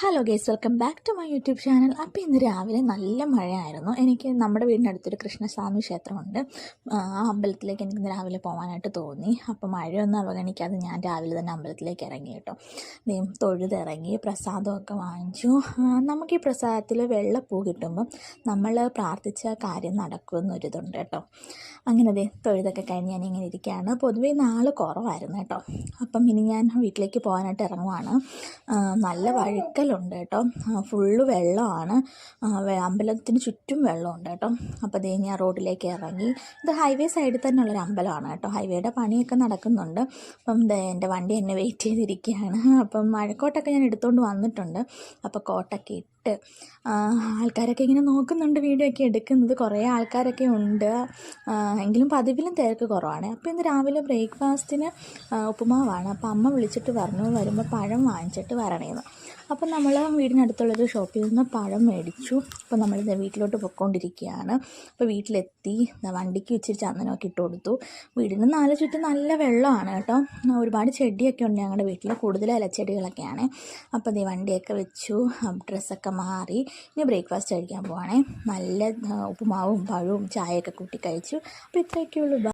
Hello guys, welcome back to my YouTube channel. അപ്പോൾ ഇന്ന് രാവിലെ നല്ല മഴയായിരുന്നു. എനിക്ക് നമ്മുടെ വീടിനടുത്തൊരു കൃഷ്ണസ്വാമി ക്ഷേത്രമുണ്ട്. ആ അമ്പലത്തിലേക്ക് എനിക്ക് രാവിലെ പോകാനായിട്ട് തോന്നി. അപ്പോൾ മഴയൊന്നും അവഗണിക്കാതെ ഞാൻ രാവിലെ തന്നെ അമ്പലത്തിലേക്ക് ഇറങ്ങി കേട്ടോ. തൊഴുതിറങ്ങി പ്രസാദമൊക്കെ വാങ്ങിച്ചു. നമുക്ക് ഈ പ്രസാദത്തിൽ വെള്ളപ്പൂ കിട്ടുമ്പം നമ്മൾ പ്രാർത്ഥിച്ച കാര്യം നടക്കുമെന്നൊരിതുണ്ട് കേട്ടോ. അങ്ങനെ തൊഴുതൊക്കെ കഴിഞ്ഞ് ഞാനിങ്ങനെ ഇരിക്കുകയാണ്. പൊതുവേ നാൾ കുറവായിരുന്നു കേട്ടോ. അപ്പം ഇനി ഞാൻ വീട്ടിലേക്ക് പോകാനായിട്ട് ഇറങ്ങുവാണ്. നല്ല വഴുക്കലുണ്ട് കേട്ടോ. ഫുള്ള് വെള്ളമാണ്. അമ്പലത്തിന് ചുറ്റും വെള്ളമുണ്ട് കേട്ടോ. അപ്പോൾ ഞാൻ റോഡിലേക്ക് ഇറങ്ങി. ഇത് ഹൈവേ സൈഡിൽ തന്നെ ഉള്ളൊരു അമ്പലമാണ് കേട്ടോ. ഹൈവേയുടെ പണിയൊക്കെ നടക്കുന്നുണ്ട്. അപ്പം എൻ്റെ വണ്ടി എന്നെ വെയിറ്റ് ചെയ്തിരിക്കുകയാണ്. അപ്പം മഴക്കോട്ടൊക്കെ ഞാൻ എടുത്തുകൊണ്ട് വന്നിട്ടുണ്ട്. അപ്പോൾ കോട്ടൊക്കെ ഇട്ട് ആൾക്കാരൊക്കെ ഇങ്ങനെ നോക്കുന്നുണ്ട്. വീഡിയോ ഒക്കെ എടുക്കുന്നത് കുറേ ആൾക്കാരൊക്കെ ഉണ്ട്. എങ്കിലും പതിവിലും തിരക്ക് കുറവാണ്. അപ്പോൾ ഇന്ന് രാവിലെ ബ്രേക്ക്ഫാസ്റ്റിന് ഉപ്പുമാവാണ്. അപ്പോൾ അമ്മ വിളിച്ചിട്ട് പറഞ്ഞു വരുമ്പോൾ പഴം വാങ്ങിച്ചിട്ട് വരണേന്ന്. അപ്പം നമ്മൾ വീടിനടുത്തുള്ളൊരു ഷോപ്പിൽ നിന്ന് പഴം മേടിച്ചു. അപ്പോൾ നമ്മളിത് വീട്ടിലോട്ട് പൊയ്ക്കൊണ്ടിരിക്കുകയാണ്. അപ്പോൾ വീട്ടിലെത്തി വണ്ടിക്ക് ഇച്ചിരി ചന്ദനമൊക്കെ ഇട്ട് കൊടുത്തു. വീടിന് നാല് ചുറ്റും നല്ല വെള്ളമാണ് കേട്ടോ. ഒരുപാട് ചെടിയൊക്കെ ഉണ്ട് ഞങ്ങളുടെ വീട്ടിൽ, കൂടുതൽ ഇലച്ചെടികളൊക്കെയാണ്. അപ്പോൾ വണ്ടിയൊക്കെ വെച്ചു, ഡ്രസ്സൊക്കെ മാറി ഇനി ബ്രേക്ക്ഫാസ്റ്റ് കഴിക്കാൻ പോവാണേ. നല്ല ഉപ്പുമാവും പഴവും ചായയൊക്കെ കൂട്ടി കഴിച്ചു. അപ്പോൾ ഇത്രയൊക്കെയുള്ളൂ.